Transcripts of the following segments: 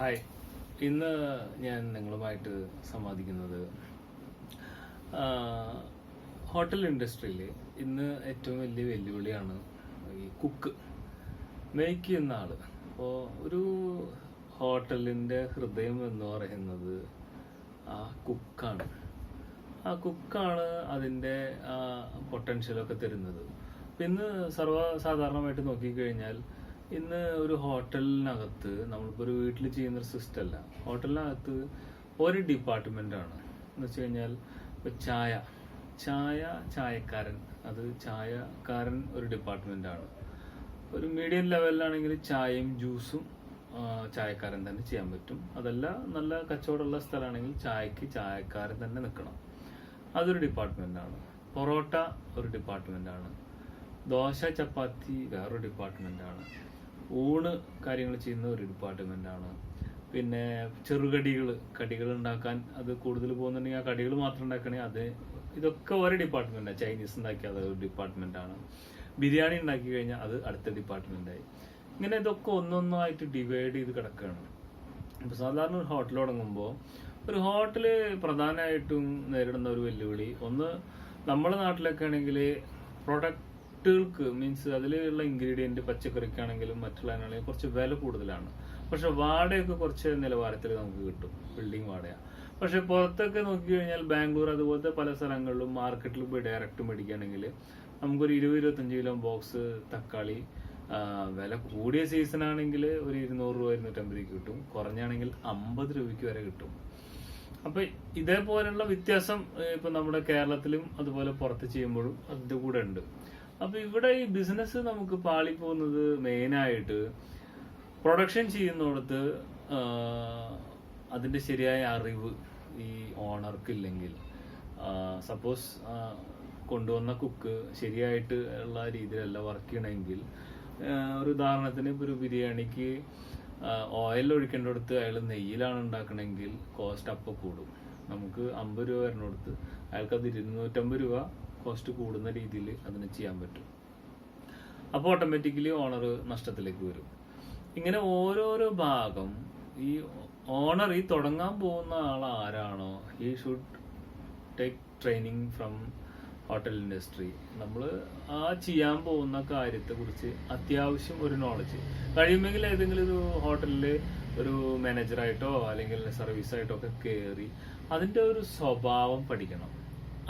Hi, ഇന്ന് ഞാൻ നിങ്ങളുമായിട്ട് സംവാദിക്കുന്നത് ഹോട്ടൽ ഇൻഡസ്ട്രിയിൽ ഇന്ന് ഏറ്റവും വലിയ വെല്ലുവിളിയാണ് ഈ കുക്ക് മേക്ക് ചെയ്യുന്ന ആള്. അപ്പോൾ ഒരു ഹോട്ടലിൻ്റെ ഹൃദയം എന്ന് പറയുന്നത് ആ കുക്കാണ്. ആ കുക്കാണ് അതിൻ്റെ പൊട്ടൻഷ്യലൊക്കെ തരുന്നത്. അപ്പം ഇന്ന് സർവ്വസാധാരണമായിട്ട് നോക്കിക്കഴിഞ്ഞാൽ ഇന്ന് ഒരു ഹോട്ടലിനകത്ത് നമ്മളിപ്പോൾ ഒരു വീട്ടിൽ ചെയ്യുന്നൊരു സിസ്റ്റം അല്ല. ഹോട്ടലിനകത്ത് ഒരു ഡിപ്പാർട്ട്മെൻ്റാണ് എന്ന് വെച്ച് കഴിഞ്ഞാൽ ഇപ്പോൾ ചായക്കാരൻ ചായക്കാരൻ ഒരു ഡിപ്പാർട്ട്മെൻ്റാണ്. ഒരു മീഡിയം ലെവലിലാണെങ്കിൽ ചായയും ജ്യൂസും ചായക്കാരൻ തന്നെ ചെയ്യാൻ പറ്റും. അതല്ല നല്ല കച്ചവടമുള്ള സ്ഥലമാണെങ്കിൽ ചായക്കാരൻ തന്നെ നിൽക്കണം. അതൊരു ഡിപ്പാർട്ട്മെൻ്റാണ്. പൊറോട്ട ഒരു ഡിപ്പാർട്ട്മെൻ്റാണ്. ദോശ ചപ്പാത്തി വേറൊരു ഡിപ്പാർട്ട്മെൻ്റാണ്. ഊണ് കാര്യങ്ങൾ ചെയ്യുന്ന ഒരു ഡിപ്പാർട്ട്മെൻ്റാണ്. പിന്നെ കടികൾ ഉണ്ടാക്കാൻ അത് കൂടുതൽ പോകുന്നുണ്ടെങ്കിൽ ആ കടികൾ മാത്രം ഉണ്ടാക്കണമെങ്കിൽ ഇതൊക്കെ ഓരോ ഡിപ്പാർട്ട്മെൻറ്റാണ്. ചൈനീസ് ഉണ്ടാക്കിയാൽ അത് ഒരു ഡിപ്പാർട്ട്മെൻറ്റാണ്. ബിരിയാണി ഉണ്ടാക്കി കഴിഞ്ഞാൽ അത് അടുത്ത ഡിപ്പാർട്ട്മെൻറ്റായി. ഇങ്ങനെ ഇതൊക്കെ ഒന്നൊന്നായിട്ട് ഡിവൈഡ് ചെയ്ത് കിടക്കുകയാണ്. ഇപ്പോൾ സാധാരണ ഒരു ഹോട്ടൽ തുടങ്ങുമ്പോൾ ഒരു ഹോട്ടല് പ്രധാനമായിട്ടും നേരിടുന്ന ഒരു വെല്ലുവിളി ഒന്ന്, നമ്മുടെ നാട്ടിലൊക്കെ ആണെങ്കിൽ പ്രൊഡക്റ്റുകൾക്ക് മീൻസ് അതിലുള്ള ഇൻഗ്രീഡിയൻറ്റ് പച്ചക്കറിക്കാണെങ്കിലും മറ്റുള്ളതിനാണെങ്കിലും കുറച്ച് വില കൂടുതലാണ്. പക്ഷെ വാടകയൊക്കെ കുറച്ച് നിലവാരത്തിൽ നമുക്ക് കിട്ടും, ബിൽഡിംഗ് വാടക. പക്ഷെ പുറത്തൊക്കെ നോക്കിക്കഴിഞ്ഞാൽ ബാംഗ്ലൂർ അതുപോലത്തെ പല സ്ഥലങ്ങളിലും മാർക്കറ്റിൽ പോയി ഡയറക്റ്റ് മേടിക്കുകയാണെങ്കിൽ നമുക്കൊരു 20-25 കിലോ ബോക്സ് തക്കാളി വില കൂടിയ സീസൺ ആണെങ്കിൽ ഒരു 200 രൂപ 250 രൂപയ്ക്ക് കിട്ടും. കുറഞ്ഞാണെങ്കിൽ 50 രൂപയ്ക്ക് വരെ കിട്ടും. അപ്പൊ ഇതേപോലുള്ള വ്യത്യാസം ഇപ്പൊ നമ്മുടെ കേരളത്തിലും അതുപോലെ പുറത്ത് ചെയ്യുമ്പോഴും അതിന്റെ കൂടെ ഉണ്ട്. അപ്പൊ ഇവിടെ ഈ ബിസിനസ് നമുക്ക് പാളിപ്പോകുന്നത് മെയിനായിട്ട് പ്രൊഡക്ഷൻ ചെയ്യുന്നിടത്ത് അതിന്റെ ശരിയായ അറിവ് ഈ ഓണർക്ക് ഇല്ലെങ്കിൽ, സപ്പോസ് കൊണ്ടുവന്ന കുക്ക് ശരിയായിട്ട് ഉള്ള രീതിയിലല്ല വർക്ക് ചെയ്യണമെങ്കിൽ, ഒരു ഉദാഹരണത്തിന് ഇപ്പോൾ ഒരു ബിരിയാണിക്ക് ഓയിൽ ഒഴിക്കേണ്ടടുത്ത് അയാൾ നെയ്യിലാണ് ഉണ്ടാക്കണമെങ്കിൽ കോസ്റ്റ് അപ്പം കൂടും. നമുക്ക് 50 രൂപ വരുന്നിടത്ത് അയാൾക്ക് അത് 250 രൂപ കോസ്റ്റ് കൂടുന്ന രീതിയിൽ അതിന് ചെയ്യാൻ പറ്റും. അപ്പോൾ ഓട്ടോമാറ്റിക്കലി ഓണർ നഷ്ടത്തിലേക്ക് വരും. ഇങ്ങനെ ഓരോരോ ഭാഗം ഈ ഓണർ ഈ തുടങ്ങാൻ പോകുന്ന ആൾ ആരാണോ, he should take training from hotel industry. നമ്മൾ ആ ചെയ്യാൻ പോകുന്ന കാര്യത്തെ കുറിച്ച് അത്യാവശ്യം ഒരു നോളജ് കഴിയുമെങ്കിൽ ഏതെങ്കിലും ഒരു ഹോട്ടലിൽ ഒരു മാനേജറായിട്ടോ അല്ലെങ്കിൽ സർവീസായിട്ടോ ഒക്കെ കയറി അതിൻ്റെ ഒരു സ്വഭാവം പഠിക്കണം.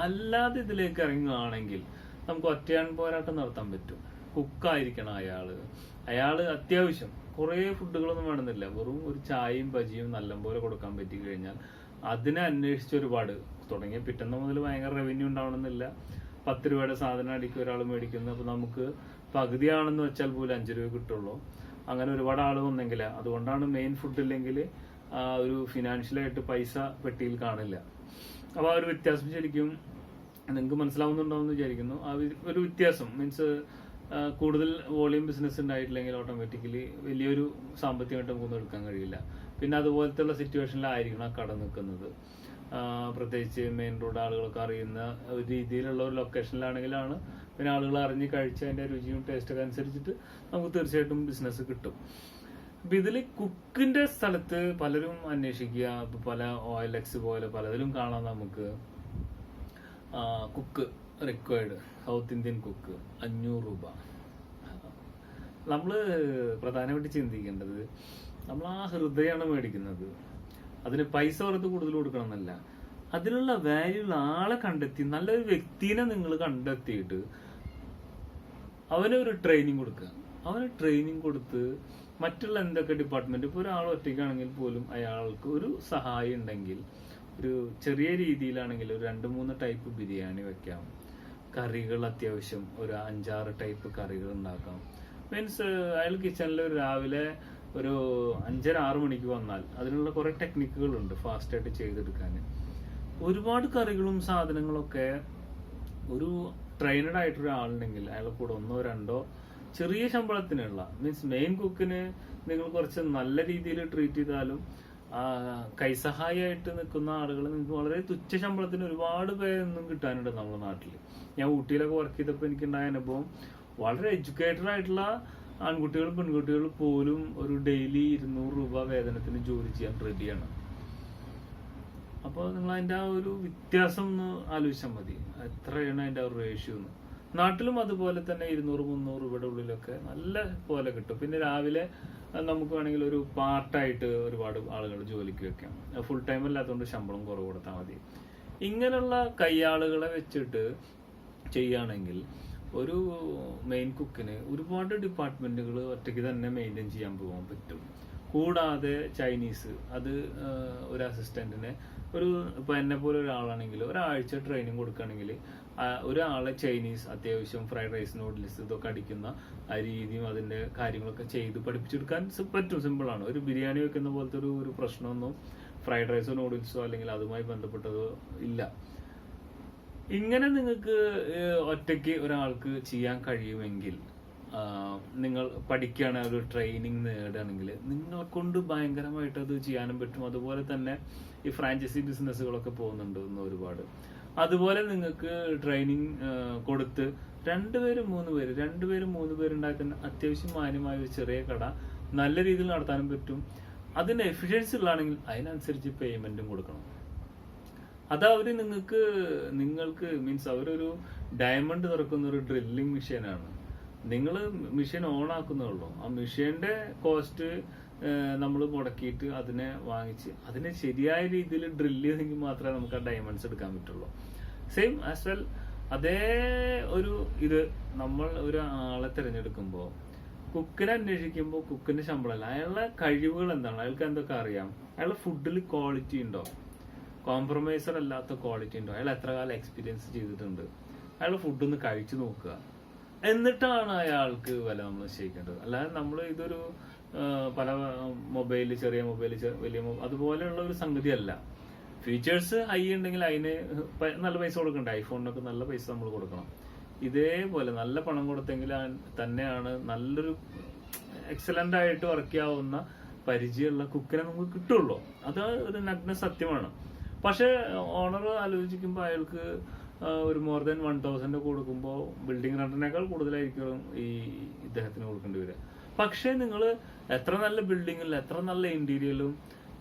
അല്ലാതെ ഇതിലേക്ക് ഇറങ്ങുകയാണെങ്കിൽ നമുക്ക് ഒറ്റയാൻ പോരാട്ടം നടത്താൻ പറ്റും. കുക്കായിരിക്കണം അയാള് അത്യാവശ്യം കുറേ ഫുഡുകളൊന്നും വേണമെന്നില്ല. വെറും ഒരു ചായയും ബജിയും നല്ലപോലെ കൊടുക്കാൻ പറ്റി കഴിഞ്ഞാൽ അതിനെ അന്വേഷിച്ച് ഒരുപാട് തുടങ്ങിയ പിറ്റന്ന മുതൽ ഭയങ്കര റവന്യൂ ഉണ്ടാവണമെന്നില്ല. 10 രൂപയുടെ സാധനം അടിക്കും ഒരാൾ മേടിക്കുന്നത്. അപ്പൊ നമുക്ക് പകുതിയാണെന്ന് വെച്ചാൽ പോലും 5 രൂപ കിട്ടുള്ളൂ. അങ്ങനെ ഒരുപാട് ആൾ വന്നെങ്കിൽ അതുകൊണ്ടാണ് മെയിൻ ഫുഡ് ഇല്ലെങ്കിൽ ഒരു ഫിനാൻഷ്യലായിട്ട് പൈസ പെട്ടിയിൽ കാണില്ല. അപ്പൊ ആ ഒരു വ്യത്യാസം ശരിക്കും നിങ്ങൾക്ക് മനസ്സിലാവുന്നുണ്ടാവുമെന്ന് വിചാരിക്കുന്നു. ആ ഒരു വ്യത്യാസം മീൻസ് കൂടുതൽ വോളിയം ബിസിനസ് ഉണ്ടായിട്ടില്ലെങ്കിൽ ഓട്ടോമാറ്റിക്കലി വലിയൊരു സാമ്പത്തികമായിട്ട് നമുക്കൊന്നും എടുക്കാൻ കഴിയില്ല. പിന്നെ അതുപോലത്തെ ഉള്ള സിറ്റുവേഷനിലായിരിക്കണം ആ കട നിൽക്കുന്നത്. പ്രത്യേകിച്ച് മെയിൻ റോഡ് ആളുകൾക്ക് അറിയുന്ന ഒരു രീതിയിലുള്ള ഒരു ലൊക്കേഷനിലാണെങ്കിലാണ് പിന്നെ ആളുകൾ അറിഞ്ഞ് കഴിച്ച് അതിന്റെ രുചിയും ടേസ്റ്റൊക്കെ അനുസരിച്ചിട്ട് നമുക്ക് തീർച്ചയായിട്ടും ബിസിനസ് കിട്ടും. അപ്പൊ ഇതിൽ കുക്കിന്റെ സ്ഥലത്ത് പലരും അന്വേഷിക്കുക. പല OLX പോലെ പലതിലും കാണാം നമുക്ക് cook required, south Indian cook 500 രൂപ. നമ്മള് പ്രധാനമായിട്ട് ചിന്തിക്കേണ്ടത് നമ്മൾ ആ ഹൃദയമാണ് മേടിക്കുന്നത്. അതിന് പൈസ പുറത്ത് കൂടുതൽ കൊടുക്കണം എന്നല്ല, അതിലുള്ള വാല്യുള്ള ആളെ കണ്ടെത്തി നല്ലൊരു വ്യക്തിനെ നിങ്ങൾ കണ്ടെത്തിയിട്ട് അവനൊരു ട്രെയിനിങ് കൊടുക്കുക. അവന് ട്രെയിനിങ് കൊടുത്ത് മറ്റുള്ള എന്തൊക്കെ ഡിപ്പാർട്ട്മെന്റ്, ഇപ്പോൾ ഒരാൾ ഒറ്റയ്ക്കാണെങ്കിൽ പോലും അയാൾക്ക് ഒരു സഹായം ഉണ്ടെങ്കിൽ ഒരു ചെറിയ രീതിയിലാണെങ്കിൽ ഒരു 2-3 ടൈപ്പ് ബിരിയാണി വെക്കാം. കറികൾ അത്യാവശ്യം ഒരു 5-6 ടൈപ്പ് കറികൾ ഉണ്ടാക്കാം. മീൻസ് അയാൾ കിച്ചണിൽ രാവിലെ ഒരു 5-6 മണിക്ക് വന്നാൽ അതിനുള്ള കുറെ ടെക്നിക്കുകളുണ്ട് ഫാസ്റ്റായിട്ട് ചെയ്തെടുക്കാൻ. ഒരുപാട് കറികളും സാധനങ്ങളൊക്കെ ഒരു ട്രെയിനഡ് ആയിട്ടൊരു ആളുണ്ടെങ്കിൽ അയാളെ കൂടെ 1-2 ചെറിയ ശമ്പളത്തിനുള്ള മീൻസ് മെയിൻ കുക്കിന് നിങ്ങൾ കുറച്ച് നല്ല രീതിയിൽ ട്രീറ്റ് ചെയ്താലും കൈസഹായിട്ട് നിൽക്കുന്ന ആളുകൾ നിങ്ങൾക്ക് വളരെ തുച്ഛ ശമ്പളത്തിന് ഒരുപാട് പേരൊന്നും കിട്ടാനുണ്ട് നമ്മുടെ നാട്ടിൽ. ഞാൻ ഊട്ടിയിലൊക്കെ വർക്ക് ചെയ്തപ്പോൾ എനിക്കുണ്ടായ അനുഭവം വളരെ എഡ്യൂക്കേറ്റഡ് ആയിട്ടുള്ള ആൺകുട്ടികളും പെൺകുട്ടികളും പോലും ഒരു ഡെയിലി 200 രൂപ വേതനത്തിന് ജോലി ചെയ്യാൻ റെഡിയാണ്. അപ്പോൾ നിങ്ങൾ അതിൻ്റെ ആ ഒരു വ്യത്യാസം ഒന്ന് ആലോചിച്ചാൽ മതി, എത്രയാണ് അതിൻ്റെ ആ ഒരു റേഷ്യോ എന്ന്. നാട്ടിലും അതുപോലെ തന്നെ 200-300 രൂപയുടെ ഉള്ളിലൊക്കെ നല്ല പോലെ കിട്ടും. പിന്നെ രാവിലെ നമുക്ക് വേണമെങ്കിൽ ഒരു പാർട്ടായിട്ട് ഒരുപാട് ആളുകൾ ജോലിക്ക് വെക്കാം. ഫുൾ ടൈം അല്ലാത്തതുകൊണ്ട് ശമ്പളം കുറവ് കൊടുത്താൽ മതി. ഇങ്ങനെയുള്ള കയ്യാളുകളെ വെച്ചിട്ട് ചെയ്യുകയാണെങ്കിൽ ഒരു മെയിൻ കുക്കിന് ഒരുപാട് ഡിപ്പാർട്ട്മെന്റുകൾ ഒറ്റയ്ക്ക് തന്നെ മെയിൻറ്റെയിൻ ചെയ്യാൻ പോകാൻ പറ്റും. കൂടാതെ ചൈനീസ്, അത് ഒരു അസിസ്റ്റന്റിനെ ഇപ്പൊ എന്നെ പോലെ ഒരാളാണെങ്കിൽ ഒരാഴ്ച ട്രെയിനിങ് കൊടുക്കുകയാണെങ്കിൽ ഒരാളെ ചൈനീസ് അത്യാവശ്യം ഫ്രൈഡ് റൈസ്, നൂഡിൽസ് ഇതൊക്കെ അടിക്കുന്ന ആ രീതിയും അതിന്റെ കാര്യങ്ങളൊക്കെ ചെയ്ത് പഠിപ്പിച്ചെടുക്കാൻ പറ്റും. സിമ്പിളാണ്. ഒരു ബിരിയാണി വെക്കുന്ന പോലത്തെ ഒരു പ്രശ്നമൊന്നും ഫ്രൈഡ് റൈസോ നൂഡിൽസോ അല്ലെങ്കിൽ അതുമായി ബന്ധപ്പെട്ടതോ ഇല്ല. ഇങ്ങനെ നിങ്ങൾക്ക് ഒറ്റയ്ക്ക് ഒരാൾക്ക് ചെയ്യാൻ കഴിയുമെങ്കിൽ, നിങ്ങൾ പഠിക്കുകയാണ്, ഒരു ട്രെയിനിങ് നേടുകയാണെങ്കിൽ നിങ്ങളെ കൊണ്ട് ഭയങ്കരമായിട്ട് അത് ചെയ്യാനും പറ്റും. അതുപോലെ തന്നെ ഈ ഫ്രാഞ്ചൈസി ബിസിനസ്സുകളൊക്കെ പോകുന്നുണ്ട് ഇന്ന് ഒരുപാട്. അതുപോലെ നിങ്ങൾക്ക് ട്രെയിനിങ് കൊടുത്ത് 2 പേര് 3 പേര് ഉണ്ടാക്കുന്ന അത്യാവശ്യം മാന്യമായ ഒരു ചെറിയ കട നല്ല രീതിയിൽ നടത്താനും പറ്റും. അതിന് എഫിഷ്യൻസി ഉള്ളതാണെങ്കിൽ അതിനനുസരിച്ച് പേയ്മെന്റും കൊടുക്കണം. അത് അവര് നിങ്ങൾക്ക് മീൻസ് അവരൊരു ഡയമണ്ട് തുറക്കുന്ന ഒരു ഡ്രില്ലിംഗ് മെഷീനാണ്. നിങ്ങൾ മെഷീൻ ഓൺ ആക്കുന്നുള്ളൂ. ആ മെഷീന്റെ കോസ്റ്റ് നമ്മൾ മുടക്കിയിട്ട് അതിനെ വാങ്ങിച്ച് അതിനെ ശരിയായ രീതിയിൽ ഡ്രില്ല് ചെയ്തെങ്കിൽ മാത്രമേ നമുക്ക് ആ ഡയമണ്ട്സ് എടുക്കാൻ പറ്റുള്ളൂ. സെയിം ആസ് വെൽ അതേ ഇത് നമ്മൾ ഒരു ആളെ തിരഞ്ഞെടുക്കുമ്പോൾ കുക്കിനെ അന്വേഷിക്കുമ്പോൾ കുക്കിന്റെ ശമ്പളമല്ല, അയാളുടെ കഴിവുകൾ എന്താണ്, അയാൾക്ക് എന്തൊക്കെ അറിയാം, അയാളുടെ ഫുഡിൽ ക്വാളിറ്റി ഉണ്ടോ, കോംപ്രമൈസർ അല്ലാത്ത ക്വാളിറ്റി ഉണ്ടോ, അയാൾ എത്ര കാലം എക്സ്പീരിയൻസ് ചെയ്തിട്ടുണ്ട്, അയാളുടെ ഫുഡ് ഒന്ന് കഴിച്ചു നോക്കുക. എന്നിട്ടാണ് അയാൾക്ക് വില നമ്മൾ നിശ്ചയിക്കേണ്ടത്. അല്ലാതെ നമ്മൾ ഇതൊരു പല മൊബൈല്, ചെറിയ മൊബൈല്, വലിയ അതുപോലെയുള്ള ഒരു സംഗതിയല്ല. ഫീച്ചേഴ്സ് ഹൈ ഉണ്ടെങ്കിൽ അതിന് നല്ല പൈസ കൊടുക്കണ്ടേ. ഐഫോണിനൊക്കെ നല്ല പൈസ നമ്മൾ കൊടുക്കണം. ഇതേപോലെ നല്ല പണം കൊടുത്തെങ്കിൽ തന്നെയാണ് നല്ലൊരു എക്സലന്റ് ആയിട്ട് വർക്ക് ചെയ്യാവുന്ന പരിചയമുള്ള കുക്കിനെ നമുക്ക് കിട്ടുള്ളൂ. അത് ഒരു നഗ്ന സത്യമാണ്. പക്ഷെ ഓണർ ആലോചിക്കുമ്പോൾ അയാൾക്ക് ഒരു മോർ ദാൻ 1000 കൊടുക്കുമ്പോൾ ബിൽഡിംഗ് റെന്റിനേക്കാൾ കൂടുതലായിരിക്കും ഈ ഇദ്ദേഹത്തിന് കൊടുക്കേണ്ടി വരിക. പക്ഷെ നിങ്ങൾ എത്ര നല്ല ബിൽഡിങ്ങിൽ എത്ര നല്ല ഇന്റീരിയലും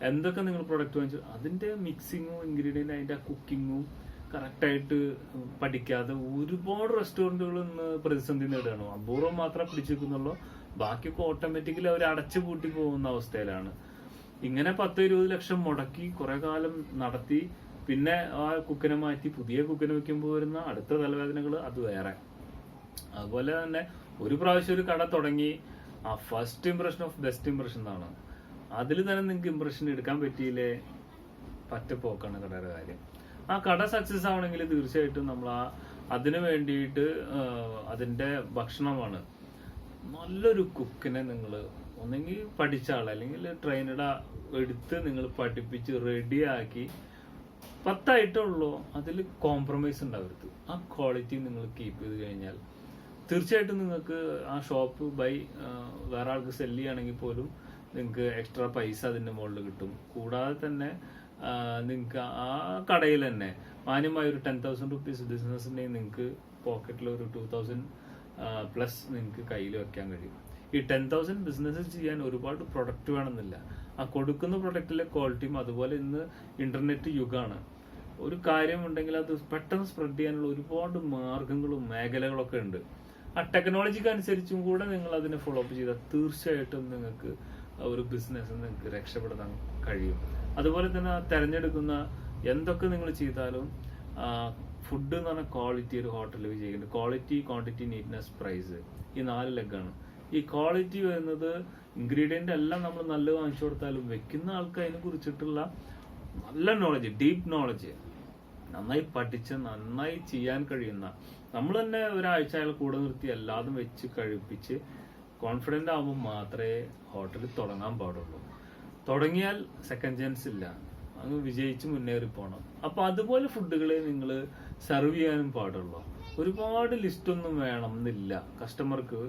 എന്തൊക്കെ നിങ്ങൾ പ്രൊഡക്റ്റ് വാങ്ങിച്ചു അതിന്റെ മിക്സിങ്ങും ഇൻഗ്രീഡിയന്റ് അതിന്റെ കുക്കിങ്ങും കറക്റ്റായിട്ട് പഠിക്കാതെ ഒരുപാട് റെസ്റ്റോറന്റുകൾ ഇന്ന് പ്രതിസന്ധി നേടുകയാണ്. അപൂർവം മാത്രമേ പിടിച്ചേക്കുന്നുള്ളൂ, ബാക്കിയൊക്കെ ഓട്ടോമാറ്റിക്കലി അവർ അടച്ചു പൂട്ടി പോകുന്ന അവസ്ഥയിലാണ്. ഇങ്ങനെ 10-20 ലക്ഷം മുടക്കി കുറെ കാലം നടത്തി പിന്നെ ആ കുക്കിനെ മാറ്റി പുതിയ കുക്കിനെ വെക്കുമ്പോൾ വരുന്ന അടുത്ത തലവേദനകൾ അത് വേറെ. അതുപോലെ തന്നെ ഒരു പ്രാവശ്യം ഒരു കട തുടങ്ങി, ആ first impression of best impression എന്നാണ്. അതിൽ തന്നെ നിങ്ങൾക്ക് ഇംപ്രഷൻ എടുക്കാൻ പറ്റിയില്ലേ പറ്റപ്പോക്കാണ് കടയുടെ കാര്യം. ആ കട സക്സസ് ആവണമെങ്കിൽ തീർച്ചയായിട്ടും നമ്മൾ അതിന് വേണ്ടിയിട്ട് അതിന്റെ ഭക്ഷണമാണ്. നല്ലൊരു കുക്കിനെ നിങ്ങൾ ഒന്നെങ്കിൽ പഠിച്ച ആളെ അല്ലെങ്കിൽ ട്രെയിനഡ് എടുത്ത് നിങ്ങൾ പഠിപ്പിച്ച് റെഡിയാക്കി 10 ഐറ്റമുള്ളൂ, അതിൽ കോംപ്രമൈസ് ഉണ്ടാവരുത്. ആ ക്വാളിറ്റി നിങ്ങൾ കീപ്പ് ചെയ്ത് കഴിഞ്ഞാൽ തീർച്ചയായിട്ടും നിങ്ങൾക്ക് ആ ഷോപ്പ് വേറെ ആൾക്ക് സെല് ചെയ്യുകയാണെങ്കിൽ പോലും നിങ്ങൾക്ക് എക്സ്ട്രാ പൈസ അതിന്റെ മുകളിൽ കിട്ടും. കൂടാതെ തന്നെ നിങ്ങൾക്ക് ആ കടയിൽ തന്നെ മാന്യമായ ഒരു 10,000 റുപ്പീസ് ബിസിനസ് ഉണ്ടെങ്കിൽ നിങ്ങൾക്ക് പോക്കറ്റിൽ ഒരു 2,000 പ്ലസ് നിങ്ങൾക്ക് കയ്യിൽ വെക്കാൻ കഴിയും. ഈ 10,000 ബിസിനസ് ചെയ്യാൻ ഒരുപാട് പ്രൊഡക്റ്റ് വേണമെന്നില്ല. ആ കൊടുക്കുന്ന പ്രൊഡക്റ്റിലെ ക്വാളിറ്റിയും അതുപോലെ ഇന്ന് ഇന്റർനെറ്റ് യുഗമാണ്. ഒരു കാര്യം ഉണ്ടെങ്കിൽ അത് പെട്ടെന്ന് സ്പ്രെഡ് ചെയ്യാനുള്ള ഒരുപാട് മാർഗങ്ങളും മേഖലകളൊക്കെ ഉണ്ട്. ആ ടെക്നോളജിക്ക് അനുസരിച്ചും കൂടെ നിങ്ങൾ അതിനെ ഫോളോ അപ്പ് ചെയ്താൽ തീർച്ചയായിട്ടും നിങ്ങൾക്ക് ഒരു ബിസിനസ് നിങ്ങൾക്ക് രക്ഷപ്പെടുത്താൻ കഴിയും. അതുപോലെ തന്നെ തെരഞ്ഞെടുക്കുന്ന എന്തൊക്കെ നിങ്ങൾ ചെയ്താലും ഫുഡ് എന്ന് പറഞ്ഞാൽ ക്വാളിറ്റി ഒരു ഹോട്ടലിൽ ചെയ്യുന്നുണ്ട്. ക്വാളിറ്റി, ക്വാണ്ടിറ്റി, നീറ്റ്നെസ്, പ്രൈസ്, ഈ 4 ലെഗാണ്. ഈ ക്വാളിറ്റി വരുന്നത് ഇൻഗ്രീഡിയന്റ് എല്ലാം നമ്മൾ നല്ലത് വാങ്ങിച്ചു കൊടുത്താലും വെക്കുന്ന ആൾക്ക് അതിനെ കുറിച്ചിട്ടുള്ള നല്ല നോളജ്, ഡീപ്പ് നോളജ്, നന്നായി പഠിച്ച് നന്നായി ചെയ്യാൻ കഴിയുന്ന, നമ്മൾ തന്നെ ഒരാഴ്ച അയാൾ കൂടെ നിർത്തി എല്ലാതും വെച്ച് കഴിപ്പിച്ച് കോൺഫിഡന്റ് ആകുമ്പോൾ മാത്രമേ ഹോട്ടലിൽ തുടങ്ങാൻ പാടുള്ളൂ. തുടങ്ങിയാൽ സെക്കൻഡ് ചാൻസ് ഇല്ല, അങ്ങ് വിജയിച്ച് മുന്നേറി പോകണം. അപ്പൊ അതുപോലെ ഫുഡുകളെ നിങ്ങൾ സെർവ് ചെയ്യാനും പാടുള്ളൂ. ഒരുപാട് ലിസ്റ്റ് ഒന്നും വേണം എന്നില്ല. കസ്റ്റമർക്ക്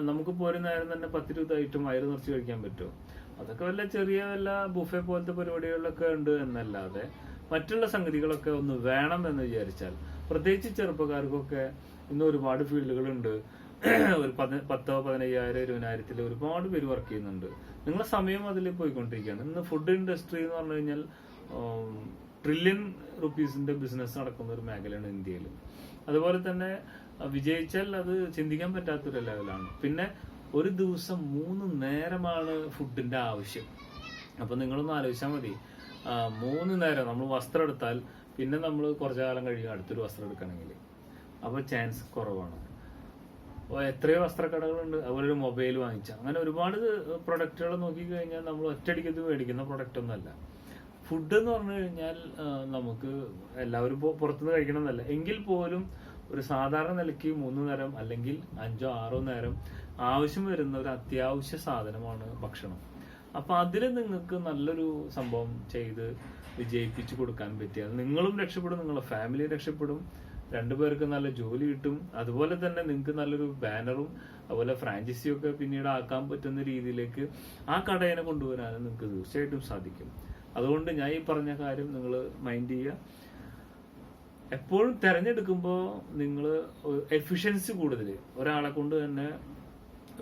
നമുക്ക് പോരുന്ന നേരം തന്നെ 10-20 ഐറ്റം വയറ് നിറച്ച് കഴിക്കാൻ പറ്റുമോ? അതൊക്കെ വല്ല ചെറിയ വല്ല ബുഫെ പോലത്തെ പരിപാടികളിലൊക്കെ ഉണ്ട് എന്നല്ലാതെ മറ്റുള്ള സംഗതികളൊക്കെ ഒന്ന് വേണം എന്ന് വിചാരിച്ചാൽ, പ്രത്യേകിച്ച് ചെറുപ്പക്കാർക്കൊക്കെ ഇന്ന് ഒരുപാട് ഫീൽഡുകളുണ്ട്. ഒരു 10,000-15,000-20,000 ഒരുപാട് പേര് വർക്ക് ചെയ്യുന്നുണ്ട്. നിങ്ങളെ സമയം അതിൽ പോയിക്കൊണ്ടിരിക്കുകയാണ്. ഇന്ന് ഫുഡ് ഇൻഡസ്ട്രി എന്ന് പറഞ്ഞു കഴിഞ്ഞാൽ ട്രില്യൺ റുപ്പീസിന്റെ ബിസിനസ് നടക്കുന്ന ഒരു മേഖലയാണ് ഇന്ത്യയിൽ. അതുപോലെ തന്നെ വിജയിച്ചാൽ അത് ചിന്തിക്കാൻ പറ്റാത്തൊരു ലെവലാണ്. പിന്നെ ഒരു ദിവസം 3 നേരമാണ് ഫുഡിന്റെ ആവശ്യം. അപ്പൊ നിങ്ങളൊന്ന് ആലോചിച്ചാൽ മതി, 3 നേരം നമ്മൾ വസ്ത്രം എടുത്താൽ പിന്നെ നമ്മൾ കുറച്ചു കാലം കഴിയും അടുത്തൊരു വസ്ത്രം എടുക്കണമെങ്കിൽ. അപ്പൊ ചാൻസ് കുറവാണ്. എത്രയോ വസ്ത്രക്കടകളുണ്ട്. അതുപോലെ ഒരു മൊബൈൽ വാങ്ങിച്ച, അങ്ങനെ ഒരുപാട് പ്രൊഡക്റ്റുകൾ നോക്കിക്കഴിഞ്ഞാൽ നമ്മൾ ഒറ്റയടിക്കത് മേടിക്കുന്ന പ്രൊഡക്റ്റ് ഒന്നല്ല. ഫുഡ് എന്ന് പറഞ്ഞു കഴിഞ്ഞാൽ നമുക്ക് എല്ലാവരും പുറത്തുനിന്ന് കഴിക്കണം എന്നല്ല, എങ്കിൽ പോലും ഒരു സാധാരണ നിലയ്ക്ക് 3 നേരം അല്ലെങ്കിൽ 5-6 നേരം ആവശ്യം വരുന്ന ഒരു അത്യാവശ്യ സാധനമാണ് ഭക്ഷണം. അപ്പൊ അതിൽ നിങ്ങൾക്ക് നല്ലൊരു സംഭവം ചെയ്ത് വിജയിപ്പിച്ചു കൊടുക്കാൻ പറ്റിയാൽ നിങ്ങളും രക്ഷപ്പെടും, നിങ്ങളുടെ ഫാമിലി രക്ഷപ്പെടും, 2 പേർക്ക് നല്ല ജോലി കിട്ടും. അതുപോലെ തന്നെ നിങ്ങൾക്ക് നല്ലൊരു ബാനറും അതുപോലെ ഫ്രാഞ്ചൈസിയും ഒക്കെ പിന്നീട് ആക്കാൻ പറ്റുന്ന രീതിയിലേക്ക് ആ കടയെ കൊണ്ടുവരാനും നിങ്ങൾക്ക് തീർച്ചയായിട്ടും സാധിക്കും. അതുകൊണ്ട് ഞാൻ ഈ പറഞ്ഞ കാര്യം നിങ്ങൾ മൈൻഡ് ചെയ്യുക. എപ്പോഴും തിരഞ്ഞെടുക്കുമ്പോൾ നിങ്ങൾ എഫിഷ്യൻസി കൂടുതൽ, ഒരാളെ കൊണ്ട് തന്നെ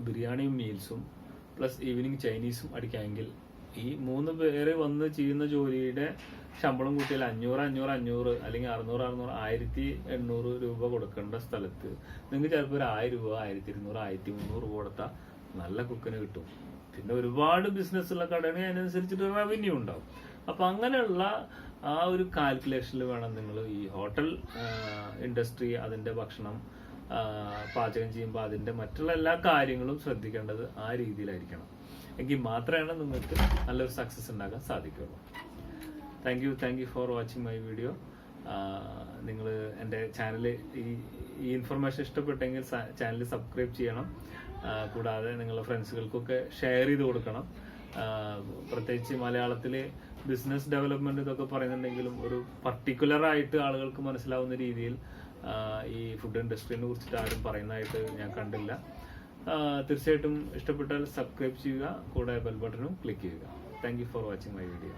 ബിരിയാണിയും മീൽസും പ്ലസ് ഈവനിങ് ചൈനീസും അടിക്കാമെങ്കിൽ ഈ 3 പേര് വന്ന് ചെയ്യുന്ന ജോലിയുടെ ശമ്പളം കൂട്ടിയാൽ 500 അല്ലെങ്കിൽ 600 1,800 രൂപ കൊടുക്കേണ്ട സ്ഥലത്ത് നിങ്ങൾക്ക് ചിലപ്പോൾ ഒരു 1,000 രൂപ 1,200 1,300 രൂപ കൊടുത്താൽ നല്ല കുക്കിന് കിട്ടും. പിന്നെ ഒരുപാട് ബിസിനസ് ഉള്ള കടയാണെങ്കിൽ അതിനനുസരിച്ചിട്ട് റവന്യൂ ഉണ്ടാവും. അപ്പൊ അങ്ങനെയുള്ള ആ ഒരു കാൽക്കുലേഷനിൽ വേണം നിങ്ങൾ ഈ ഹോട്ടൽ ഇൻഡസ്ട്രി, അതിന്റെ ഭക്ഷണം പാചകം ചെയ്യുമ്പോൾ അതിന്റെ മറ്റുള്ള എല്ലാ കാര്യങ്ങളും ശ്രദ്ധിക്കേണ്ടത് ആ രീതിയിലായിരിക്കണം. എങ്കിൽ മാത്രമേ നിങ്ങൾക്ക് നല്ലൊരു സക്സസ് ഉണ്ടാക്കാൻ സാധിക്കുള്ളൂ. Thank you for watching my video. നിങ്ങൾ എൻ്റെ ചാനൽ ഈ ഇൻഫർമേഷൻ ഇഷ്ടപ്പെട്ടെങ്കിൽ ചാനൽ സബ്സ്ക്രൈബ് ചെയ്യണം. കൂടാതെ നിങ്ങളുടെ ഫ്രണ്ട്സുകൾക്കൊക്കെ ഷെയർ ചെയ്ത് കൊടുക്കണം. പ്രത്യേകിച്ച് മലയാളത്തിൽ ബിസിനസ് ഡെവലപ്മെന്റ് ഇതൊക്കെ പറയുന്നുണ്ടെങ്കിലും ഒരു പർട്ടിക്കുലർ ആയിട്ട് ആളുകൾക്ക് മനസ്സിലാവുന്ന രീതിയിൽ ഈ ഫുഡ് ഇൻഡസ്ട്രീനെ കുറിച്ചിട്ട് ആരും പറയുന്നതായിട്ട് ഞാൻ കണ്ടില്ല. തീർച്ചയായിട്ടും ഇഷ്ടപ്പെട്ടാൽ സബ്സ്ക്രൈബ് ചെയ്യുക, കൂടെ ബെൽ ബട്ടണും ക്ലിക്ക് ചെയ്യുക. Thank you for watching my video.